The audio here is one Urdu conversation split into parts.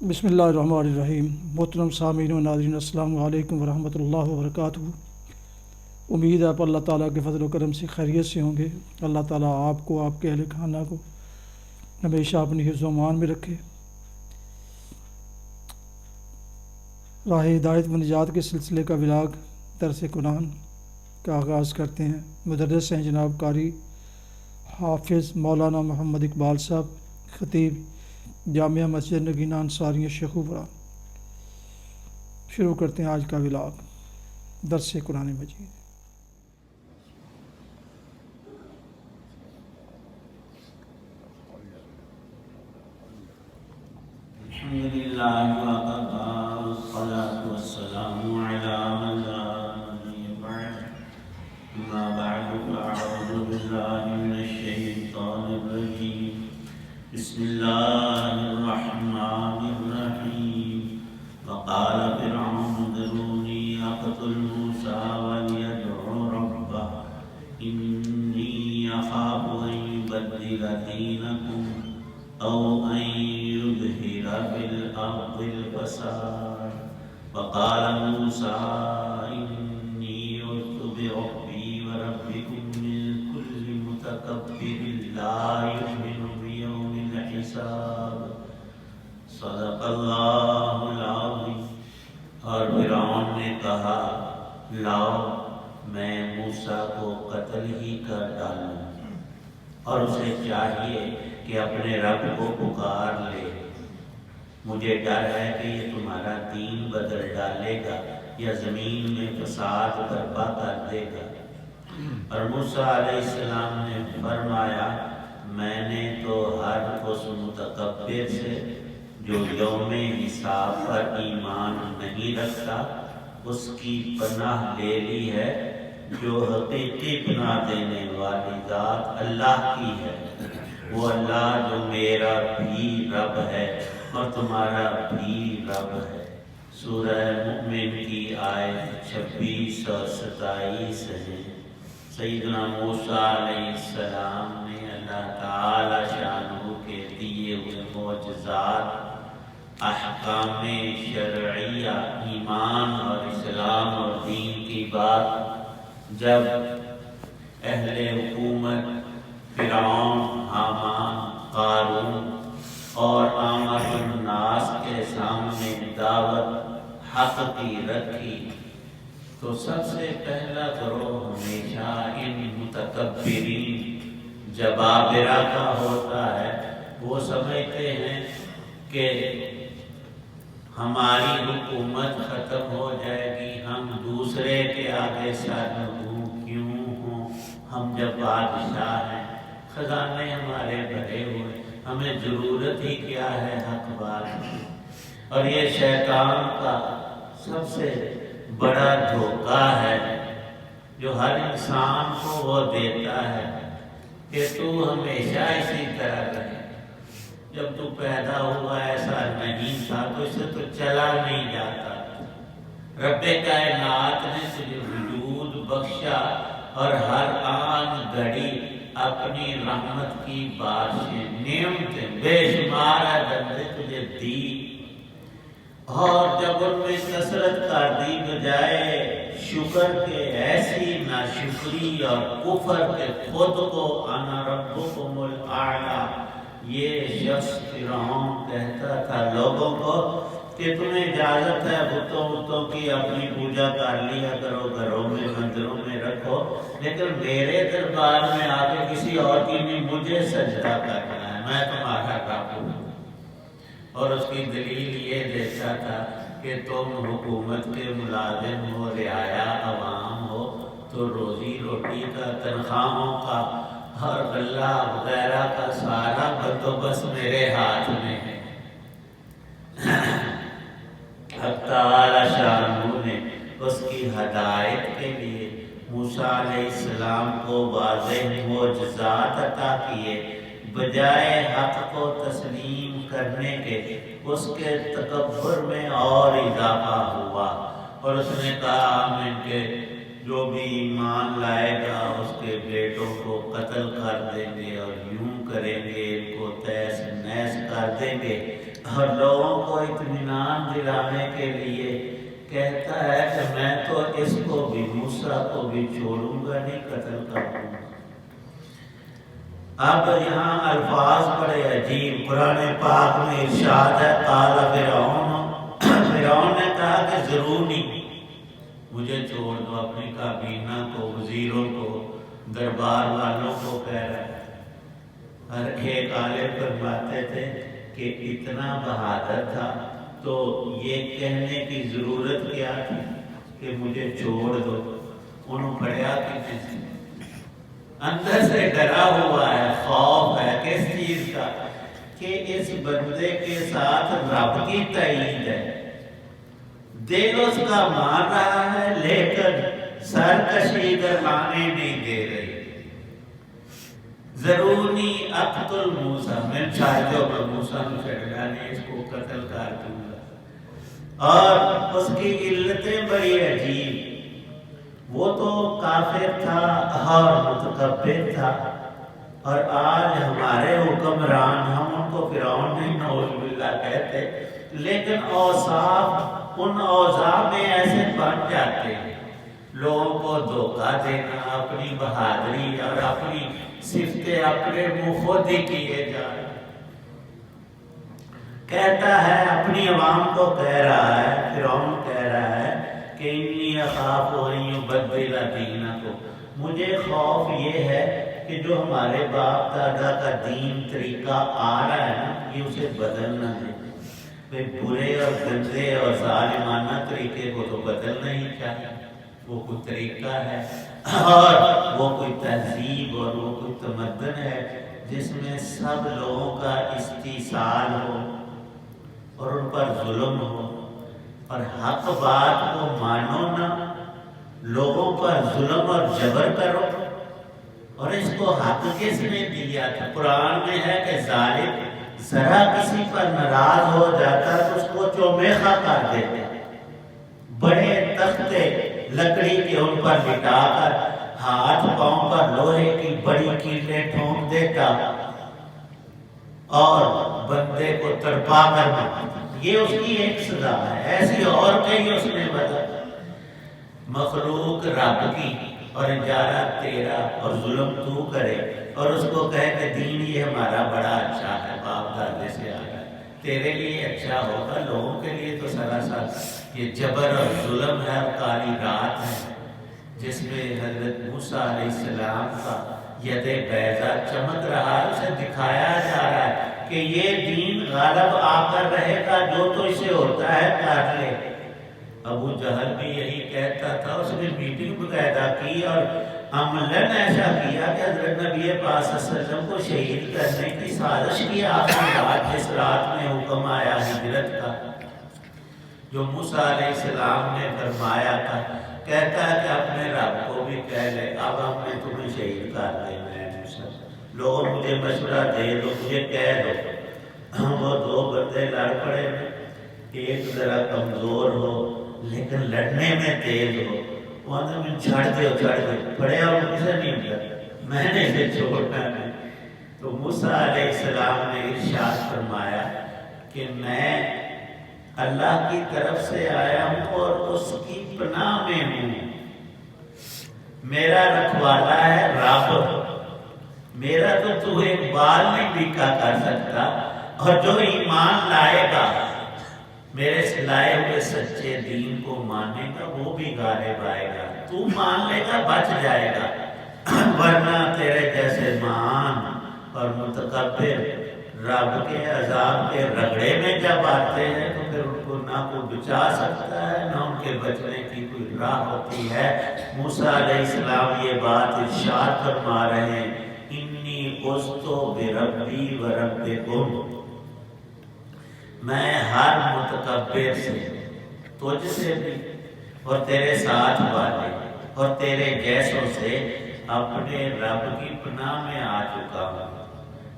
بسم اللہ الرحمن الرحیم۔ محترم سامعین و ناظرین، السلام علیکم ورحمۃ اللہ وبرکاتہ۔ امید ہے آپ اللہ تعالیٰ کے فضل و کرم سے خیریت سے ہوں گے۔ اللہ تعالیٰ آپ کو، آپ کے اہل خانہ کو ہمیشہ اپنی حفظ و امان میں رکھے۔ راہ ہدایت و نجات کے سلسلے کا ولاگ درس قرآن کا آغاز کرتے ہیں۔ مدرس ہیں جناب قاری حافظ مولانا محمد اقبال صاحب، خطیب جامعہ مسجد نگینہ انصاریہ شیخوپورہ۔ شروع کرتے ہیں آج کا ولاگ درس قرآن مجید۔ الحمدللہ وقفا والصلاة والسلام علی من لا نبی بعد، اما بعد فاعوذ باللہ من الشیطان الرجیم، بسم اللہ الرحمن الرحیم۔ وقال فرعون ذرونی اقتل موسیٰ ولیدع ربہ انی اخاف ان یبدل دینکم او ان یظہر فی الارض الفساد۔ وقال موسیٰ انی عذت بربی وربکم من کل متکبر لا یؤمن بیوم الحساب۔ صدق اللہ العظیم۔ اور فرعون نے کہا، لاؤ میں موسیٰ کو قتل ہی کر ڈالوں، اور اسے چاہیے کہ اپنے رب کو پکار لے۔ مجھے ڈر ہے کہ یہ تمہارا دین بدل ڈالے گا یا زمین میں فساد برپا کر دے گا۔ اور موسیٰ علیہ السلام نے فرمایا، میں نے تو ہر اس متکبر سے جو یوم حساب پر ایمان نہیں رکھتا اس کی پناہ لے لی ہے، جو حقیقی پناہ دینے والی ذات اللہ کی ہے، وہ اللہ جو میرا بھی رب ہے اور تمہارا بھی رب ہے۔ سورہ مؤمن کی آیت 26 اور 27 ہے۔ سیدنا موسیٰ علیہ السلام نے اللہ تعالی شانہ کے دیے ہوئے معجزات، احکام شرعیہ، ایمان اور اسلام اور دین کی بات جب اہل حکومت فرعون، حامان، قارون اور عامة الناس کے سامنے دعوت حق کی رکھی تو سب سے پہلا گروہ ہمیشہ ان متکبرین جبابرہ کا ہوتا ہے۔ وہ سمجھتے ہیں کہ ہماری حکومت ختم ہو جائے گی، ہم دوسرے کے آگے سرنگوں کیوں ہوں، ہم جب بادشاہ ہیں، خزانے ہمارے بھرے ہوئے، ہمیں ضرورت ہی کیا ہے حق بات کی۔ اور یہ شیطان کا سب سے بڑا دھوکہ ہے جو ہر انسان کو وہ دیتا ہے کہ تو ہمیشہ اسی طرح رہے۔ جب تو پیدا ہوا ایسا نہیں تھا تو اسے تو چلا نہیں جاتا۔ رب کائنات نے تجھے وجود بخشا اور ہر آن گھڑی اپنی رحمت کی بارشیں، نعمتیں بے شمار بندے تجھے دی، اور جب ان میں کثرت کر دی بجائے شکر کے ایسی ناشکری اور کفر کے خود کو انا ربکم الاعلی۔ یہ شخص فرعون کہتا تھا لوگوں کو کہ تمہیں اجازت ہے بتوں کی اپنی پوجا کر لیا کرو، گھروں میں مندروں میں رکھو، لیکن میرے دربار میں آ کے کسی اور کی نہیں، مجھے سجدہ کرنا ہے، میں تمہارا رب ہوں۔ اور اس کی دلیل یہ دیتا تھا کہ تم حکومت کے ملازم ہو، رعایا عوام ہو، تو روزی روٹی کا، تنخواہوں کا اور غلہ وغیرہ کا سارا بندوبست میرے ہاتھ میں ہے۔ حق تعالی شانہ نے اس کی ہدایت کے لیے موسیٰ علیہ السلام کو واضح معجزات عطا کیے، بجائے حق کو تسلیم کرنے کے اس کے تکبر میں اور اضافہ ہوا، اور اس نے کہا ہم ان کے جو بھی ایمان لائے گا اس کے بیٹوں کو قتل کر دیں گے اور یوں کریں گے، ان کو تیس نیس کر دیں گے اور لوگوں کو اطمینان دلانے کے لیے کہتا ہے کہ میں تو اس کو بھی موسیٰ کو بھی چھوڑوں گا نہیں، قتل کر دوں گا۔ اب یہاں الفاظ بڑے عجیب، قرآن پاک میں ارشاد ہے قال فرعون نے کہا کہ ضرور نہیں، مجھے چھوڑ دو، اپنی کابینہ کو، وزیروں کو، دربار والوں کو کہہ رہا ہے۔ ہر ایک عالم فرماتے تھے کہ اتنا بہادر تھا تو یہ کہنے کی ضرورت کیا تھی کہ مجھے چھوڑ دو، انہوں پڑھیا کہ اندر سے ڈرا ہوا ہے، خوف ہے کس چیز کا کہ اس بندے کے ساتھ رب کی تائید ہے، دل اس کا مان رہا ہے لیکن سرکشی درمانے نہیں دے رہی۔ ضرورنی اقتل موسیٰ، میں چاہتے ہو موسیٰ کو چھڑنا نہیں، اس کو قتل کر دوں گا۔ اور اس کی علتیں بڑی عجیب، وہ تو کافر تھا اور متکبر تھا، اور آج ہمارے حکمران ہم ان کو فرعون نہیں نعوذ باللہ کہتے، لیکن اوصاف ان اوضاع میں ایسے بن جاتے ہیں، لوگوں کو دھوکہ دینا، اپنی بہادری اور اپنی صفتیں اپنے منہ خود ہی کیے جائیں۔ کہتا ہے اپنی عوام کو کہہ رہا ہے، فرعون کہہ رہا ہے کہ انی اخاف ان یبدل دینکم، مجھے خوف یہ ہے کہ جو ہمارے باپ دادا کا دین طریقہ آ رہا ہے نا، یہ اسے بدل نہ دے۔ برے اور گندے اور ظالمانہ طریقے کو تو بدلنا ہی چاہیے، وہ کوئی طریقہ ہے اور وہ کوئی تہذیب اور وہ کوئی تمدن ہے جس میں سب لوگوں کا استحصال ہو اور ان پر ظلم ہو، اور حق بات کو مانو نہ، لوگوں پر ظلم اور جبر کرو۔ اور اس کو حق کس نے دیا تھا؟ قرآن میں ہے کہ ظالم ذرا کسی پر ناراض ہو جاتا تو اس کو چومیخا کر دیتے، بڑے تختے لکڑی کے ان پر لٹا کر ہاتھ پاؤں پر لوہے کی بڑی کیلیں ٹھونک دیتا اور بندے کو تڑپا کر مارتا۔ یہ اس کی ایک سزا ہے، ایسی اور کئی اس نے بدل، مخلوق رب کی اور اجارہ تیرا اور ظلم تو کرے، اور اس کو کہے کہ دین یہ ہمارا بڑا اچھا ہے، باپ دادے سے آیا ہے، تیرے لیے اچھا ہوگا، لوگوں کے لیے تو سراسر یہ جبر اور ظلم ہے اور کالی رات ہے، جس میں حضرت موسیٰ علیہ السلام کا ید بیضا چمک رہا ہے، اسے دکھایا جا رہا ہے کہ یہ دین غالب آ کر رہے گا، جو تو اسے ہوتا ہے کر لے۔ ابو جہل بھی یہی کہتا تھا، اس نے میٹنگ باقاعدہ کی اور عملاً ایسا کیا کہ حضرت نبی پاک صلی اللہ علیہ وسلم کو شہید کرنے کی سازش کی آخری رات، جس رات میں حکم آیا ہجرت کا، جو موسیٰ علیہ السلام نے فرمایا تھا، کہتا ہے کہ اپنے رب کو بھی کہہ لے اب ہم نے تمہیں شہید کر دینا ہے موسیٰ، لوگوں مجھے مشورہ دے دو، مجھے کہہ دو۔ وہ دو بندے لڑ پڑے، ایک ذرا کمزور ہو لیکن لڑنے میں تیز ہو، وہ میں چھڑ دے پڑے اور کسے نہیں ہوتا، میں نے اسے چھوڑنا نہیں۔ تو موسیٰ علیہ السلام نے ارشاد فرمایا کہ میں اللہ کی طرف سے آیا ہوں اور اس کی پناہ میں ہوں، میرا رکھوالا ہے رب، میرا تو ایک بال نہیں بھیکا کر سکتا، اور جو ایمان لائے گا میرے سے لائے ہوئے سچے دین کو مانے گا وہ بھی غالب آئے گا، تو مان لے گا بچ جائے گا، ورنہ تیرے جیسے مان اور متکبر رب کے عذاب کے رگڑے میں جب آتے ہیں تو پھر ان کو نہ کوئی بچا سکتا ہے نہ ان کے بچنے کی کوئی راہ ہوتی ہے۔ موسیٰ علیہ السلام یہ بات ارشاد فرما رہے ہیں، انی عذت بربی و ربکم، میں ہر متکبر سے، تجھ سے بھی اور تیرے ساتھ والے اور تیرے جیسوں سے اپنے رب کی پناہ میں آ چکا ہوں۔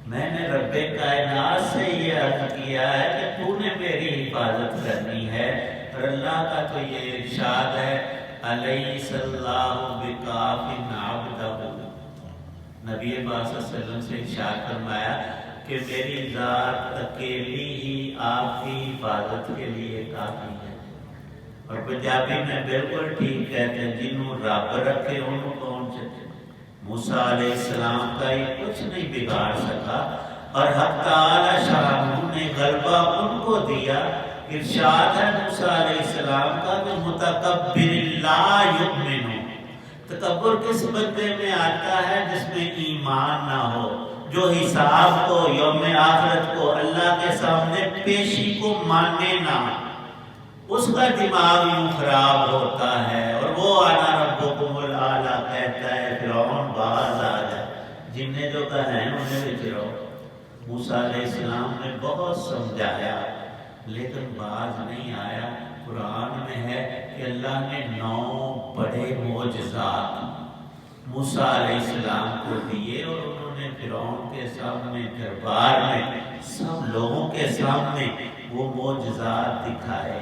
میں نے رب کائنات سے یہ عرض کیا ہے کہ تو نے میری حفاظت کرنی ہے، اور اللہ کا تو یہ ارشاد ہے الیس اللہ بکاف عبدہ، نبی پاک صلی اللہ علیہ وسلم سے ارشاد فرمایا کہ میری ذات اکیلی ہی آپ کی حفاظت کے لیے کافی ہے۔ اور پنجابی میں بالکل ٹھیک کہتے ہیں، جنہوں رب رکھے انہوں کون چکے۔ موسیٰ علیہ السلام کا یہ کچھ نہیں بگاڑ سکا، اور حق تعالی شاہ نے غلبہ ان کو دیا۔ ارشاد ہے موسیٰ علیہ السلام کا کہ متکبر لا یؤمن، تکبر کس بندے میں آتا ہے جس میں ایمان نہ ہو، جو حساب کو، یوم آخرت کو، اللہ کے سامنے پیشی کو مانے نہ، اس کا دماغ یوں خراب ہوتا ہے، اور وہ انا ربکم الاعلی کہتا ہے، فرعون باز آ جائے، جنہیں جو کہا ہے انہیں بھی رہو۔ موسیٰ علیہ السلام نے بہت سمجھایا لیکن باز نہیں آیا۔ قرآن میں ہے کہ اللہ نے 9 بڑے معجزات موسیٰ علیہ السلام کو دیے، اور انہوں نے فرعون کے سامنے، دربار میں، سب لوگوں کے سامنے وہ معجزات دکھائے۔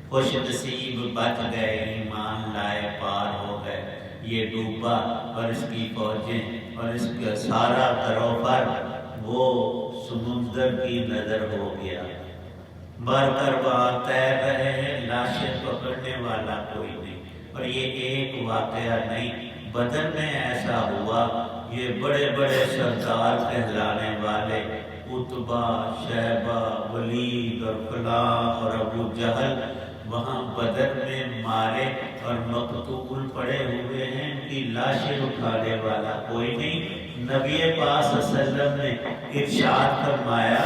خوش نصیب بچ گئے، ایمان لائے، پار ہو گئے۔ یہ ڈوبا اور اس کی فوجیں اور اس کا سارا کروفر وہ سمندر کی نظر ہو گیا۔ بر کر وہاں تیر رہے ہیں، لاشیں پکڑنے والا کوئی نہیں۔ اور یہ ایک واقعہ نہیں، بدر میں ایسا ہوا، یہ بڑے بڑے سردار کہلانے والے عتبہ، شیبہ، ولید اور فلاں اور ابو جہل وہاں بدر میں مارے اور مقتول پڑے ہوئے ہیں، ان کی لاشیں اٹھانے والا کوئی نہیں۔ نبی پاک صلی اللہ علیہ وسلم نے ارشاد فرمایا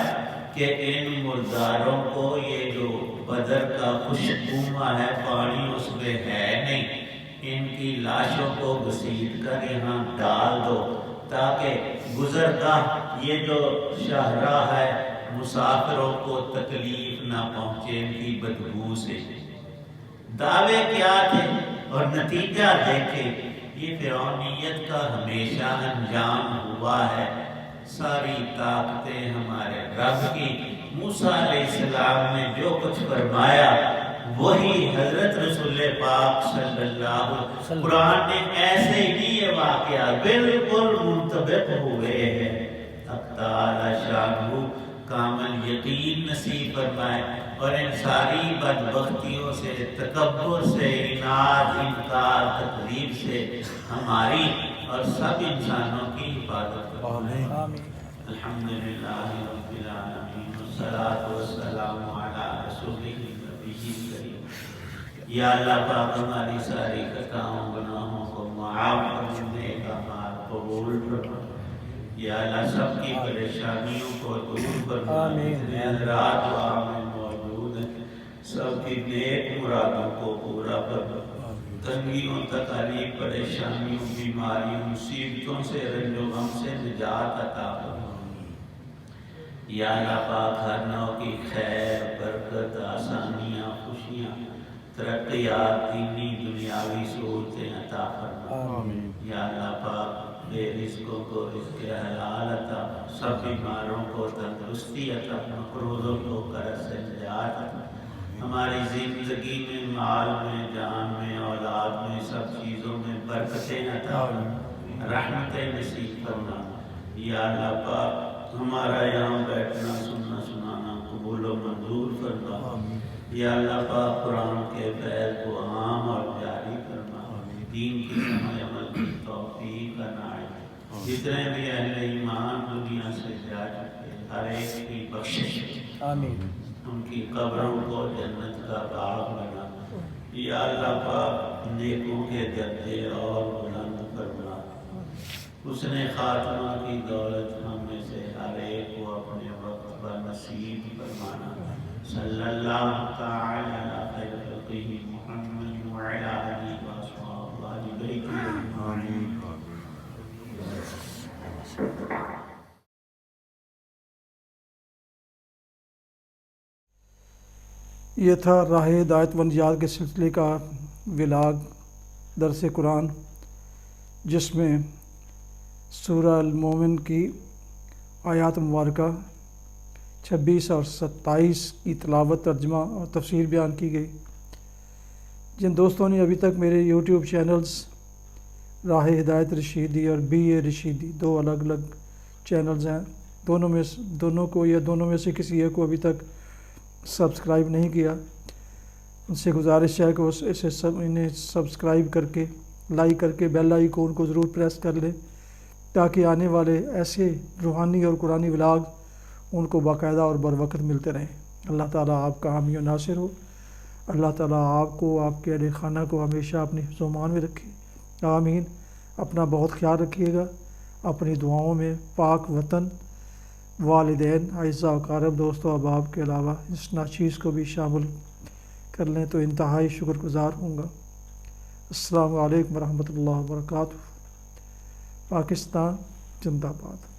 کہ ان مرداروں کو، یہ جو بدر کا خشکومہ ہے، پانی اس میں ہے نہیں، ان کی لاشوں کو گھسیٹ کر یہاں ڈال دو تاکہ گزرگاہ یہ جو شاہراہ ہے مسافروں کو تکلیف نہ پہنچے ان کی بدبو سے۔ دعوے کیا تھے اور نتیجہ دیکھے، یہ فرعونیت کا ہمیشہ انجام ہوا ہے۔ ساری طاقتیں ہمارے رب کی۔ موسیٰ علیہ السلام نے جو کچھ فرمایا وہی حضرت رسول پاک صلی اللہ علیہ وسلم، قرآن نے ایسے ہی یہ واقعہ بالکل منطبق ہوئے ہیں۔ حق تعالی شانہ کامل یقین نصیب فرمائے، اور ان ساری بدبختیوں سے، تکبر سے، اناد، انکار، تکذیب سے ہماری اور سب انسانوں کی حفاظت فرمائے۔ الحمدللہ رب العالمین، والصلاة والسلام علی رسولہ النبی الکریم۔ یا اللہ پاک ہماری ساری خطاؤں گناہوں کو معاف کرنے کا مال قبول فرما۔ یا اللہ سب کی پریشانیوں کو دور فرما۔ جتنے حضرات دعا میں موجود ہیں سب کی نیک مرادوں کو پورا فرما۔ تنگیوں، تکالیف، پریشانیوں، بیماریوں، مصیبتوں سے، رنج و غم سے نجات عطا فرما۔ یا اللہ پاک ہر نوع کی خیر، برکت، آسانیاں، خوشیاں، ترقیات، دینی دنیاوی سہولتیں عطا فرما۔ یا اللہ پاک بے رزقوں کو رزق حلال عطا، سب بیماروں کو تندرستی عطا، مقروضوں کو قرض سے نجات عطا۔ ہماری زندگی میں، مال میں، جان میں، اولاد میں، سب چیزوں میں برکتیں عطا فرما، رحمتیں نصیب فرما۔ یا اللہ پاک ہمارا یہاں بیٹھنا، سننا، سنانا قبول و منظور فرما۔ یا اللہ پاک قرآن کے فیض کو عام اور جاری فرما، دین کی سمجھ عمل کی توفیق عنایت۔ جتنے بھی اہل ایمان دنیا سے جا چکے ہر ایک کی بخشش، ان کی قبروں کو جنت کا باغ بنا۔ یا اللہ پاک نیکوں کے درجے اور بلند فرما۔ حسن خاتمہ کی دولت ہم میں سے ہر ایک کو اپنے وقت پر نصیب فرمانا۔ صلی اللہ تعالی علی خیر خلقہ محمد وعلی آلہ وصحبہ اہل بیت آمین۔ یہ تھا راہ ہدایت و نجات کے سلسلے کا ولاگ درس قرآن، جس میں سورہ المومن کی آیات مبارکہ 26 اور 27 کی تلاوت، ترجمہ اور تفسیر بیان کی گئی۔ جن دوستوں نے ابھی تک میرے یوٹیوب چینلز راہ ہدایت رشیدی اور بی اے رشیدی، 2 الگ الگ چینلز ہیں، دونوں کو یا دونوں میں سے کسی ایک کو ابھی تک سبسکرائب نہیں کیا، ان سے گزارش ہے کہ انہیں سبسکرائب کر کے لائک کر کے بیل آئیکن کو ضرور پریس کر لیں، تاکہ آنے والے ایسے روحانی اور قرآنی ولاگ ان کو باقاعدہ اور بر وقت ملتے رہیں۔ اللہ تعالیٰ آپ کا حامی و ناصر ہو۔ اللہ تعالیٰ آپ کو، آپ کے اہل خانہ کو ہمیشہ اپنی حفظ و امان میں رکھے، آمین۔ اپنا بہت خیال رکھیے گا، اپنی دعاؤں میں پاک وطن، والدین، اعزاء و اقارب، دوست و احباب کے علاوہ اس ناچیز کو بھی شامل کر لیں تو انتہائی شکر گزار ہوں گا۔ السلام علیکم ورحمۃ اللہ وبرکاتہ۔ پاکستان زندہ باد۔